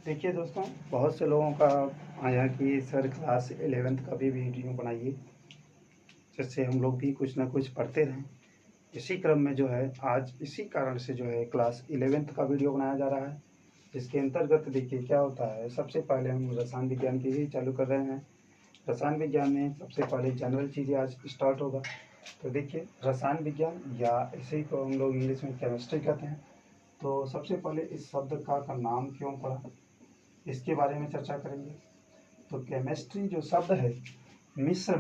देखिए दोस्तों, बहुत से लोगों का आया कि सर क्लास 11th का भी वीडियो बनाइए, जिससे हम लोग भी कुछ ना कुछ पढ़ते रहें। इसी क्रम में जो है आज इसी कारण से जो है क्लास 11th का वीडियो बनाया जा रहा है, जिसके अंतर्गत देखिए क्या होता है। सबसे पहले हम रसायन विज्ञान की ही चालू कर रहे हैं। रसायन विज्ञान में सबसे पहले जनरल चीज़ें आज स्टार्ट होगा। तो देखिए, रसायन विज्ञान या इसी को हम लोग इंग्लिश में केमिस्ट्री कहते हैं। तो सबसे पहले इस शब्द का नाम क्यों पड़ा, इसके बारे में चर्चा करेंगे। तो केमिस्ट्री जो शब्द है मिस्र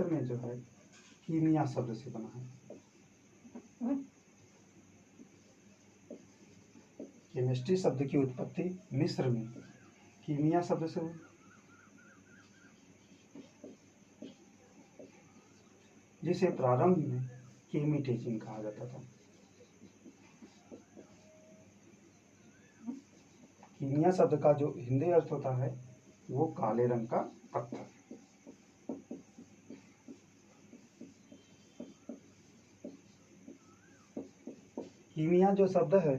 में जो है कीमिया शब्द से बना है। केमिस्ट्री शब्द की उत्पत्ति मिस्र में कीमिया शब्द से हुई, जिसे प्रारंभ में केमी टीचिंग कहा जाता था। कीमिया शब्द का जो हिंदी अर्थ होता है वो काले रंग का पत्थर। कीमिया जो शब्द है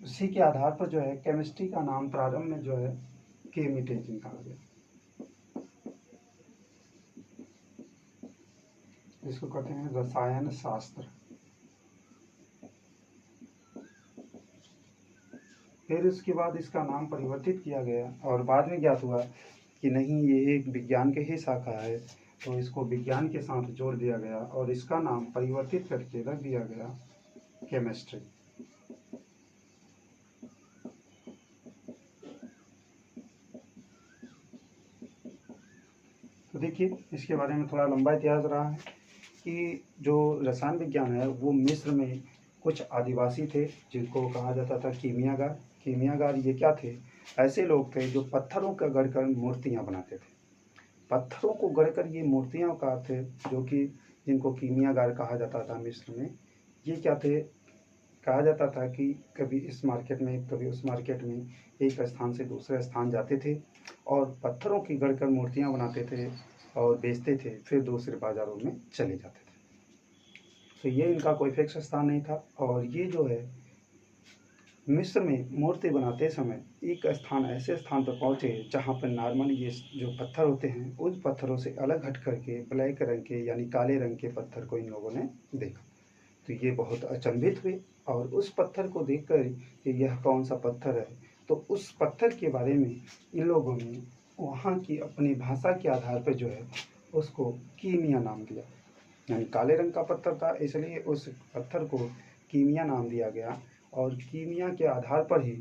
उसी के आधार पर जो है केमिस्ट्री का नाम प्रारंभ में जो है केमी टीचिंग कहा गया। इसको कहते हैं रसायन शास्त्र। फिर उसके बाद इसका नाम परिवर्तित किया गया और बाद में ज्ञात हुआ कि नहीं, ये एक विज्ञान के ही शाखा है, तो इसको विज्ञान के साथ जोड़ दिया गया और इसका नाम परिवर्तित करके रख दिया गया केमिस्ट्री। तो देखिए, इसके बारे में थोड़ा लंबा इतिहास रहा है कि जो रसायन विज्ञान है वो मिस्र में कुछ आदिवासी थे जिनको कहा जाता था कीमियागार। कीमियागार ये क्या थे? ऐसे लोग थे जो पत्थरों का गढ़कर मूर्तियाँ बनाते थे। पत्थरों को गढ़कर ये मूर्तियाँ का थे जो कि जिनको कीमियागार कहा जाता था मिस्र में। ये क्या थे? कहा जाता था कि कभी इस मार्केट में कभी उस मार्केट में एक स्थान से दूसरे स्थान जाते थे और पत्थरों की गढ़कर मूर्तियाँ बनाते थे और बेचते थे, फिर दूसरे बाज़ारों में चले जाते थे। तो ये इनका कोई फिक्स स्थान नहीं था। और ये जो है मिस्र में मूर्ति बनाते समय एक स्थान ऐसे स्थान पर पहुँचे जहाँ पर नॉर्मल ये जो पत्थर होते हैं उन पत्थरों से अलग हट करके ब्लैक रंग के यानी काले रंग के पत्थर को इन लोगों ने देखा। तो ये बहुत अचंभित हुए और उस पत्थर को देखकर कि यह कौन सा पत्थर है, तो उस पत्थर के बारे में इन लोगों ने वहाँ की अपनी भाषा के आधार पर जो है उसको कीमिया नाम दिया। यानी काले रंग का पत्थर था इसलिए उस पत्थर को कीमिया नाम दिया गया और कीमिया के आधार पर ही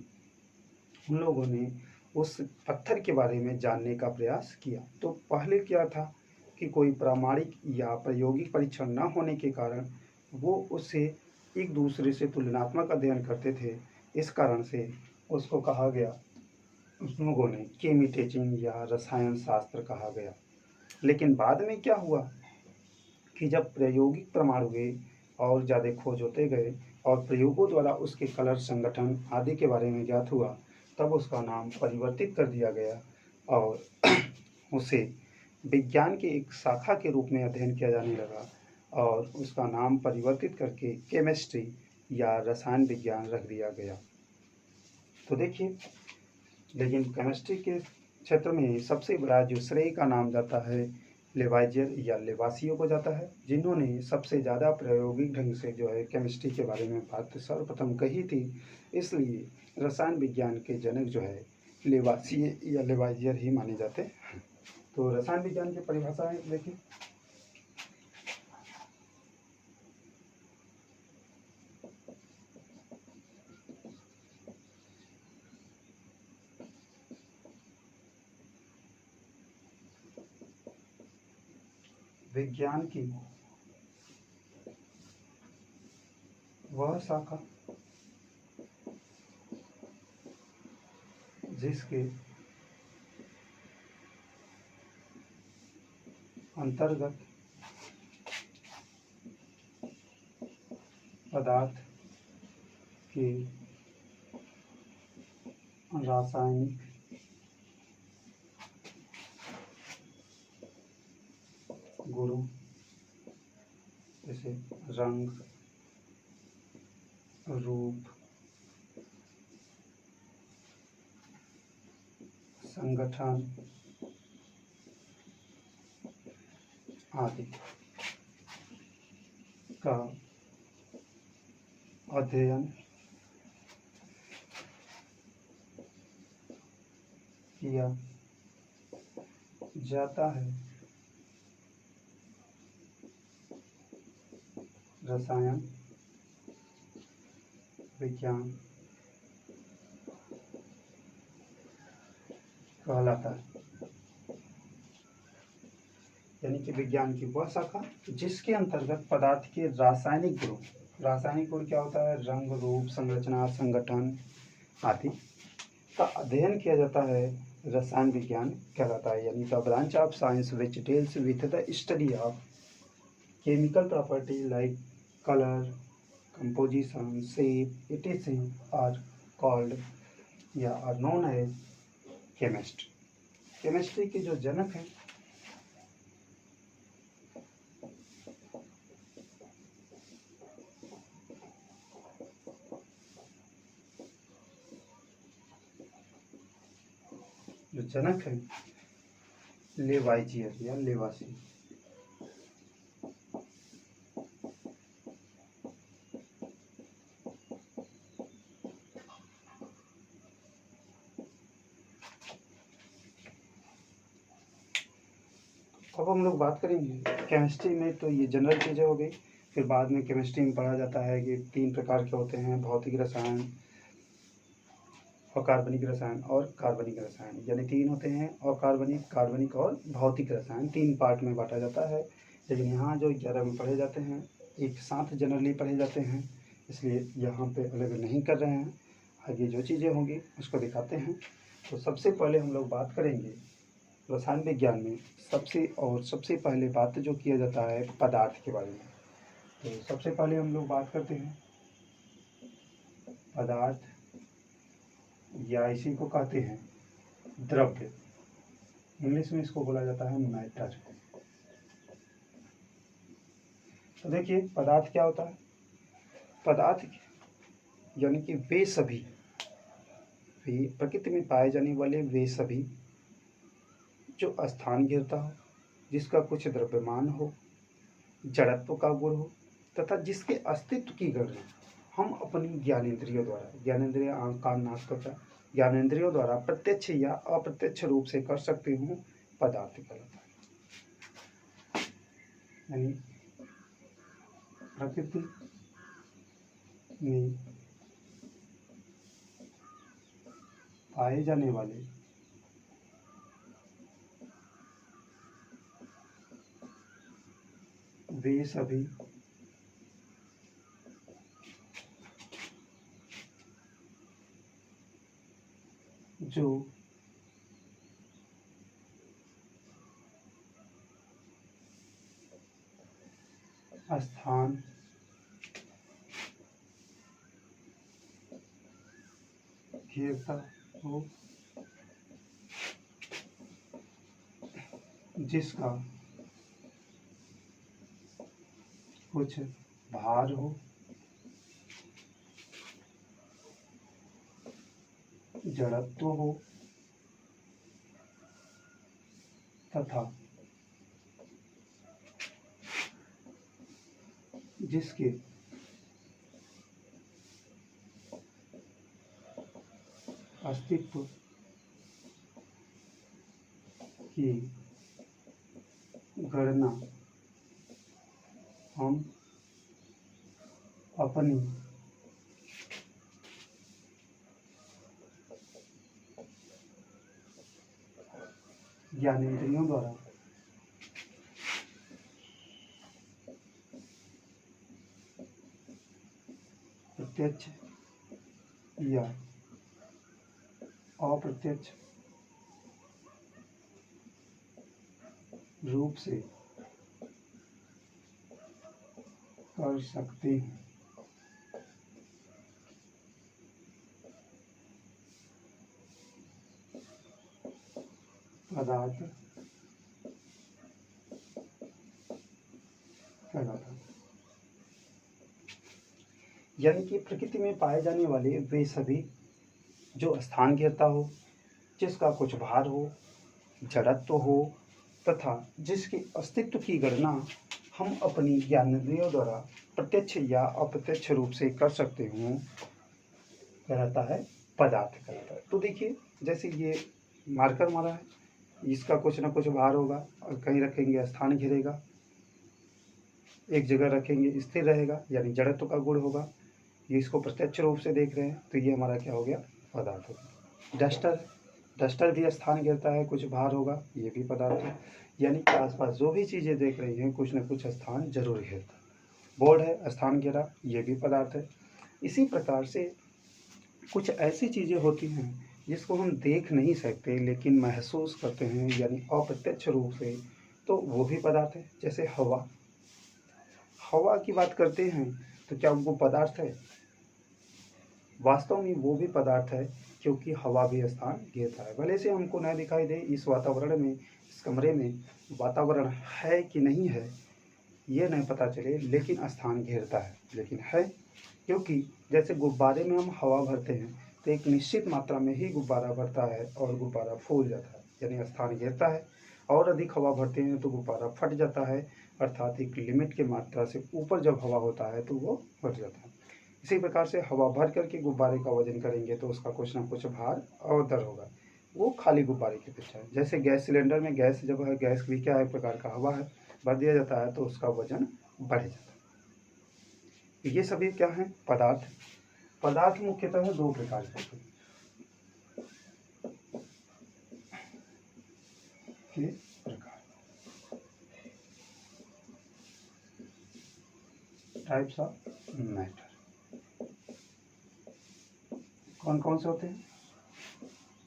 उन लोगों ने उस पत्थर के बारे में जानने का प्रयास किया। तो पहले क्या था कि कोई प्रामाणिक या प्रायोगिक परीक्षण न होने के कारण वो उससे एक दूसरे से तुलनात्मक अध्ययन करते थे। इस कारण से उसको कहा गया, उन लोगों ने केमी टीचिंग या रसायन शास्त्र कहा गया। लेकिन बाद में क्या हुआ कि जब प्रायोगिक प्रमाण हुए और ज़्यादा खोज होते गए और प्रयोगों द्वारा उसके कलर संगठन आदि के बारे में ज्ञात हुआ, तब उसका नाम परिवर्तित कर दिया गया और उसे विज्ञान की एक शाखा के रूप में अध्ययन किया जाने लगा और उसका नाम परिवर्तित करके केमिस्ट्री या रसायन विज्ञान रख दिया गया। तो देखिए, लेकिन केमिस्ट्री के क्षेत्र में सबसे बड़ा जो श्रेय का नाम जाता है लेवाइजियर या लेवासियों को जाता है, जिन्होंने सबसे ज़्यादा प्रायोगिक ढंग से जो है केमिस्ट्री के बारे में बात सर्वप्रथम कही थी। इसलिए रसायन विज्ञान के जनक जो है लेवासिए या लेवाइजियर ही माने जाते हैं। तो रसायन विज्ञान की परिभाषा है, देखिए, विज्ञान की वह शाखा जिसके अंतर्गत पदार्थ के रासायनिक गुणों जैसे रंग, रूप, संगठन आदि का अध्ययन किया जाता है। रसायन विज्ञान कहलाता है। यानी कि विज्ञान की वह शाखा जिसके अंतर्गत पदार्थ के रासायनिक गुण, रासायनिक गुण क्या होता है, रंग, रूप, संरचना, संगठन आदि का अध्ययन किया जाता है, रसायन विज्ञान कहलाता है। यानी the branch of science which deals with the study of chemical property like colour, composition, shape, etc are called या are known as chemist. Chemistry के जो जनक हैं लेवाइजियर या लेवासी। अब हम लोग बात करेंगे केमिस्ट्री में, तो ये जनरल चीज़ें हो गई। फिर बाद में केमिस्ट्री में पढ़ा जाता है कि 3 प्रकार के होते हैं, भौतिक रसायन, अकार्बनिक रसायन और कार्बनिक रसायन। यानी 3 होते हैं, अकार्बनिक, कार्बनिक और भौतिक रसायन। 3 पार्ट में बांटा जाता है। लेकिन यहाँ जो 11 में पढ़े जाते हैं, एक साथ जनरली पढ़े जाते हैं, इसलिए यहाँ पे अलग नहीं कर रहे हैं। आगे जो चीज़ें होंगी उसको दिखाते हैं। तो सबसे पहले हम लोग बात करेंगे रसायन विज्ञान में सबसे पहले बात जो किया जाता है पदार्थ के बारे में। तो सबसे पहले हम लोग बात करते हैं पदार्थ, या इसी को कहते हैं द्रव्य। इंग्लिश में इसको बोला जाता है मैटर। तो देखिए पदार्थ क्या होता है। पदार्थ यानी कि वे सभी, वे प्रकृति में पाए जाने वाले वे सभी जो स्थान घेरता हो, जिसका कुछ द्रव्यमान हो, जड़त्व का गुण हो, तथा जिसके अस्तित्व की गणना हम अपनी ज्ञानेंद्रियों द्वारा, ज्ञानेंद्रिय आंख, कान, नाक, त्वचा, ज्ञानेंद्रियों द्वारा प्रत्यक्ष या अप्रत्यक्ष रूप से कर सकते हूँ, पदार्थ कहलाता है। यानी प्रकृति में पाए जाने वाले वे सभी जो स्थान घेरता हो, जिसका कुछ भार हो, जड़त्व हो, तथा जिसके अस्तित्व की गणना हम अपनी ज्ञानेंद्रियों द्वारा प्रत्यक्ष या अप्रत्यक्ष रूप से कर सकते हैं। पदार्थ कहलाता है। यानी कि प्रकृति में पाए जाने वाले वे सभी जो स्थान घेरता हो, जिसका कुछ भार हो, जड़त्व हो तथा जिसके अस्तित्व की गणना हम अपनी ज्ञानेंद्रियों द्वारा प्रत्यक्ष या अप्रत्यक्ष रूप से कर सकते हों, कहलाता है पदार्थ कहलाता है। तो देखिए, जैसे ये मार्कर मारा है, इसका कुछ ना कुछ भार होगा और कहीं रखेंगे स्थान घेरेगा, एक जगह रखेंगे स्थिर रहेगा, यानी जड़त्व का गुण होगा। ये इसको प्रत्यक्ष रूप से देख रहे हैं तो ये हमारा क्या हो गया, पदार्थ हो गया। डस्टर भी स्थान घेरता है, कुछ भार होगा, ये भी पदार्थ है। यानी कि आसपास जो भी चीज़ें देख रही हैं कुछ न कुछ स्थान जरूर घेरता है। बोर्ड है, स्थान घेरा, ये भी पदार्थ है। इसी प्रकार से कुछ ऐसी चीज़ें होती हैं जिसको हम देख नहीं सकते लेकिन महसूस करते हैं, यानी अप्रत्यक्ष रूप से, तो वो भी पदार्थ है। जैसे हवा, हवा की बात करते हैं तो क्या वो पदार्थ है? वास्तव में वो भी पदार्थ है, क्योंकि हवा भी स्थान घेरता है। भले से हमको न दिखाई दे, इस वातावरण में, इस कमरे में वातावरण है कि नहीं है ये नहीं पता चले, लेकिन स्थान घेरता है, लेकिन है। क्योंकि जैसे गुब्बारे में हम हवा भरते हैं तो एक निश्चित मात्रा में ही गुब्बारा भरता है और गुब्बारा फूल जाता है, यानी स्थान घेरता है। और अधिक हवा भरते हैं तो गुब्बारा फट जाता है, अर्थात एक लिमिट की मात्रा से ऊपर जब हवा होता है तो वो फट जाता है। इसी प्रकार से हवा भर करके गुब्बारे का वजन करेंगे तो उसका कुछ ना कुछ भार और दर होगा, वो खाली गुब्बारे की अपेक्षा है। जैसे गैस सिलेंडर में गैस जब है, गैस भी क्या है, एक प्रकार का हवा है, भर दिया जाता है तो उसका वजन बढ़ जाता है। ये सभी क्या है, पदार्थ। पदार्थ मुख्यतः दो प्रकार के होते हैं। टाइप्स ऑफ मैटर कौन कौन से होते हैं?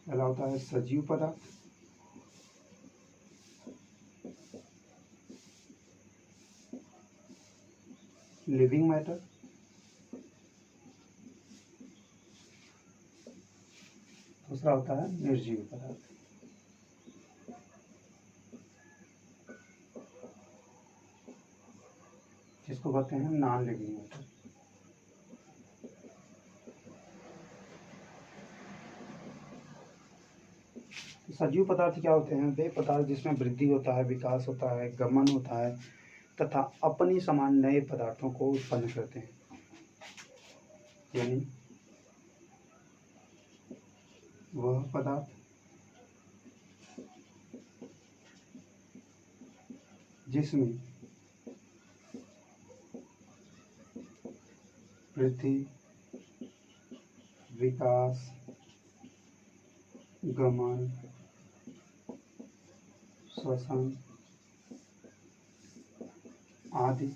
पहला होता है सजीव पदार्थ, लिविंग मैटर, दूसरा होता है निर्जीव पदार्थ। जिसको कहते हैं नॉन लिविंग मैटर। सजीव पदार्थ क्या होते हैं? वे पदार्थ जिसमें वृद्धि होता है, विकास होता है, गमन होता है तथा अपनी समान नए पदार्थों को उत्पन्न करते हैं। यानी वह पदार्थ जिसमें वृद्धि, विकास, गमन, श्वसन आदि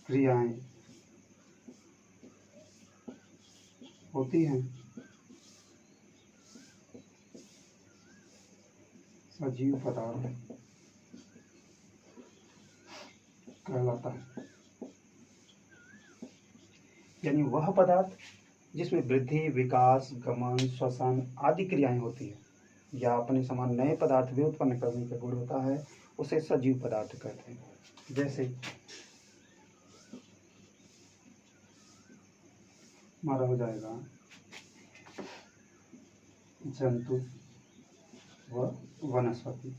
क्रियाएं होती हैं, सजीव पदार्थ कहलाता है। यानी वह पदार्थ जिसमें वृद्धि, विकास, गमन, श्वसन आदि क्रियाएं होती हैं या अपने समान नए पदार्थ भी उत्पन्न करने का गुण होता है, उसे सजीव पदार्थ कहते हैं। जैसे हमारा हो जाएगा जंतु व वनस्पति,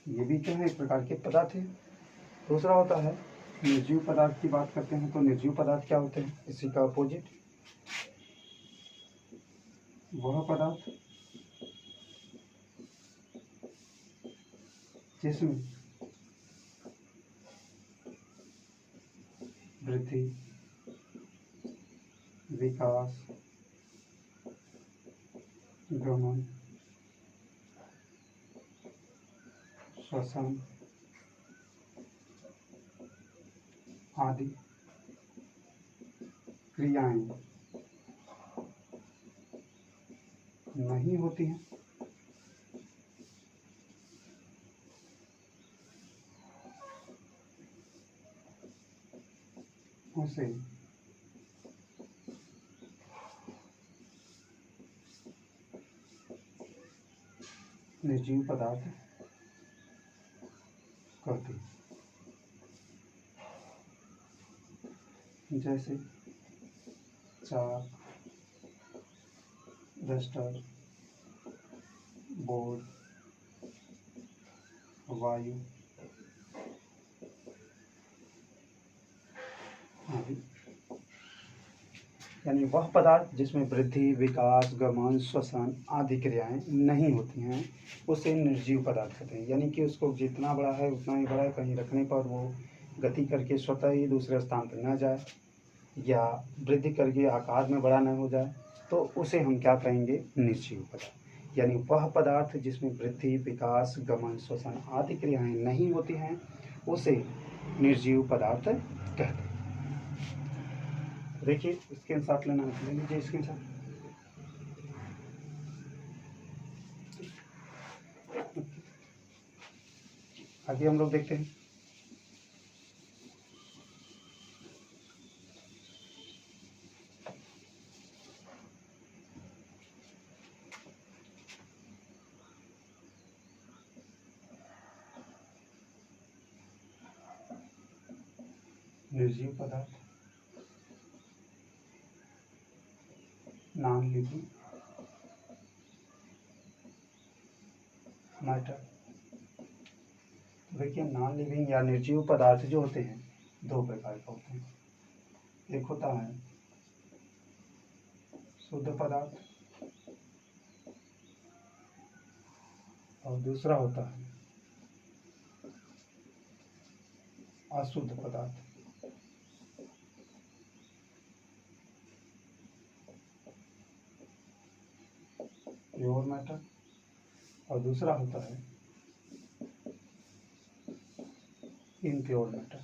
ये भी क्या है, एक प्रकार के पदार्थ है। दूसरा होता है निर्जीव पदार्थ की बात करते हैं तो निर्जीव पदार्थ क्या होते हैं? इसी का अपोजिट, वह पदार्थ जिसमें वृद्धि, विकास, गमन, श्वसन आदि क्रियाएं नहीं होती हैं, उसे निर्जीव पदार्थ कहते हैं। जैसे चाक, डस्टर, बोर्ड, वायु आदि। यानी वह पदार्थ जिसमें वृद्धि, विकास, गमन, श्वसन आदि क्रियाएं नहीं होती हैं उसे निर्जीव पदार्थ कहते हैं। यानी कि उसको जितना बड़ा है उतना ही बड़ा है, कहीं रखने पर वो गति करके स्वतः ही दूसरे स्थान पर न जाए या वृद्धि करके आकार में बड़ा न हो जाए, तो उसे हम क्या कहेंगे? निर्जीव पदार्थ। यानी वह पदार्थ जिसमें वृद्धि, विकास, गमन, श्वसन आदि क्रियाएं नहीं होती हैं उसे निर्जीव पदार्थ कहते हैं। देखिए स्क्रीनशॉट लेना है, ले लीजिए स्क्रीनशॉट। आगे हम लोग देखते हैं। निर्जीव पदार्थ, नॉन लिविंग मैटर। देखिए नॉन लिविंग या निर्जीव पदार्थ जो होते हैं दो प्रकार के होते हैं। एक होता है शुद्ध पदार्थ और दूसरा होता है अशुद्ध पदार्थ। प्योर मैटर और दूसरा होता है इम्प्योर मैटर।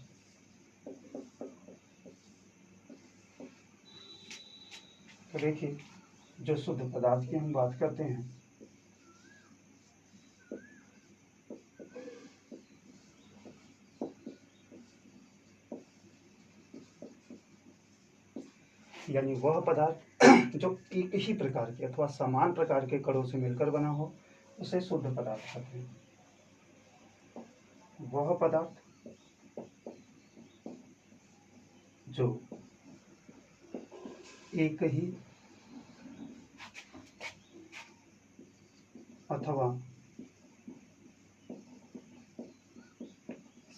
तो देखिए जो शुद्ध पदार्थ की हम बात करते हैं यानी वह पदार्थ जो एक ही प्रकार के अथवा समान प्रकार के कणों से मिलकर बना हो उसे शुद्ध पदार्थ कहते हैं। वह पदार्थ जो एक ही अथवा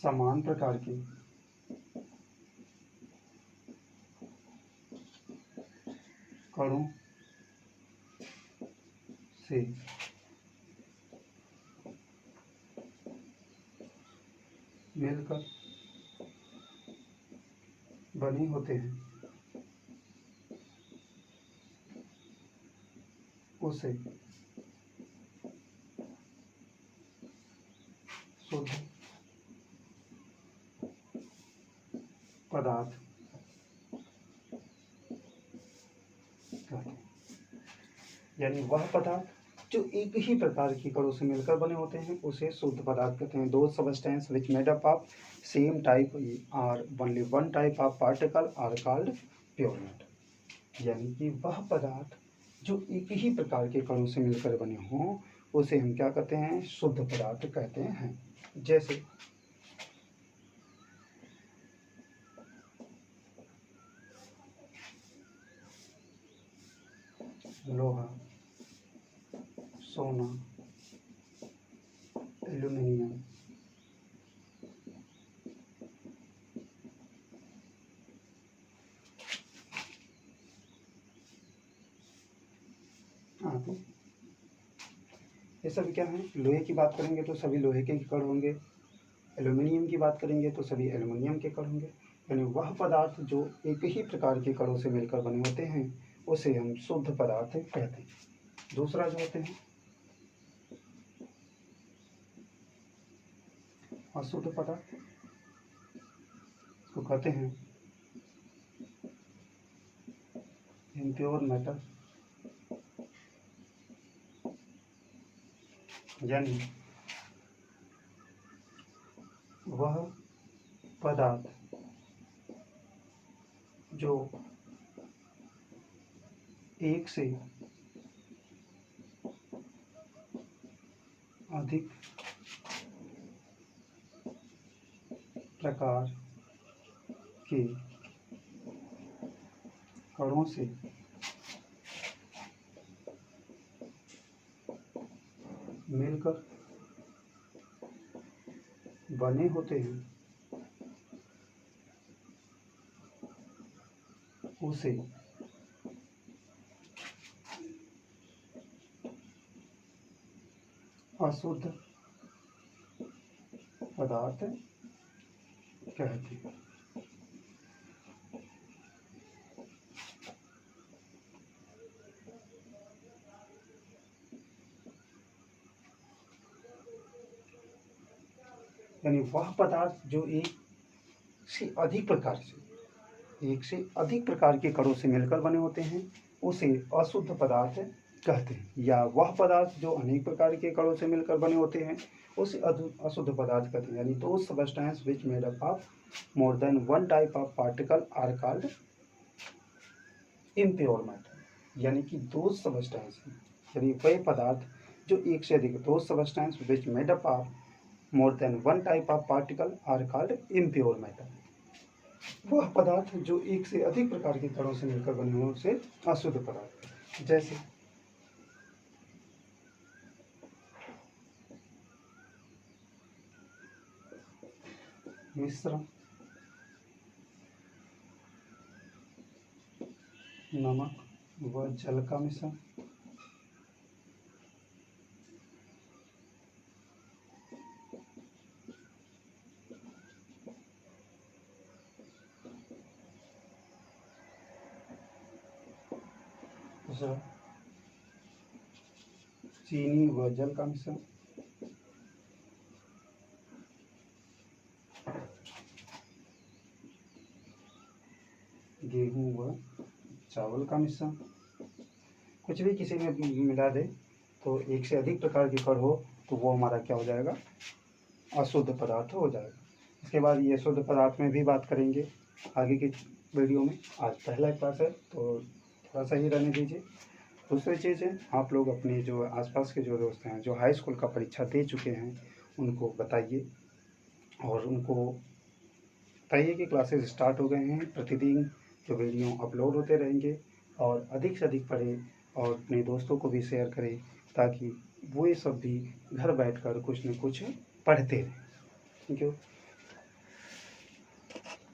समान प्रकार के कणों से मिलकर बने होते हैं उसे शुद्ध पदार्थ कहते हैं। यानी वह पदार्थ जो एक ही प्रकार के कणों से मिलकर बने होते हैं उसे शुद्ध पदार्थ कहते हैं। दो substance which made up of same type or only one type of particle are called pure matter। यानी कि वह पदार्थ जो एक ही प्रकार के कणों से मिलकर बने हों उसे हम क्या कहते हैं? शुद्ध पदार्थ कहते हैं। जैसे लोहा, सोना, एल्यूमिनियम, आदि ये सभी क्या हैं? लोहे की बात करेंगे तो सभी लोहे के कण होंगे, एल्यूमिनियम की बात करेंगे तो सभी एल्यूमिनियम के कण होंगे। यानी वह पदार्थ जो एक ही प्रकार के कणों से मिलकर बने होते हैं उसे हम शुद्ध पदार्थ कहते हैं। दूसरा जो होते हैं अशुद्ध पदार्थ को कहते हैं इम्प्योर मैटर। यानी वह पदार्थ जो एक से अधिक प्रकार के कणों से मिलकर बने होते हैं उसे अशुद्ध पदार्थ कहते हैं। यानी वह पदार्थ जो एक से अधिक प्रकार के कणों से मिलकर बने होते हैं उसे अशुद्ध पदार्थ कहते हैं, या वह पदार्थ जो अनेक प्रकार के कणों से मिलकर बने होते हैं उसे अशुद्ध पदार्थ कहते हैं। यानी दो substance which made up of more than one type of particle are called impure matter. यानी कि दो सबस्टेंस यानी वह पदार्थ जो एक से अधिक, दो substance which made up of more than one type of particle are called impure matter. वह पदार्थ जो एक से अधिक प्रकार के कणों से मिलकर बने हों उसे अशुद्ध पदार्थ। जैसे मिश्रण, नमक व जल का मिश्रण, चीनी व जल का मिश्रण, गेहूं व चावल का मिश्रण। कुछ भी किसी में मिला दे तो एक से अधिक प्रकार के कण हो तो वो हमारा क्या हो जाएगा, अशुद्ध पदार्थ हो जाएगा। इसके बाद ये शुद्ध पदार्थ में भी बात करेंगे आगे की वीडियो में। आज पहला क्लास है तो थोड़ा सा ही रहने दीजिए। दूसरी चीज़ है, आप लोग अपने जो आसपास के जो दोस्त हैं जो हाई स्कूल का परीक्षा दे चुके हैं उनको बताइए और उनको बताइए कि क्लासेस स्टार्ट हो गए हैं, प्रतिदिन जो वीडियो अपलोड होते रहेंगे और अधिक से अधिक पढ़ें और अपने दोस्तों को भी शेयर करें ताकि वो ये सब भी घर बैठकर कुछ न कुछ पढ़ते रहें। Thank you.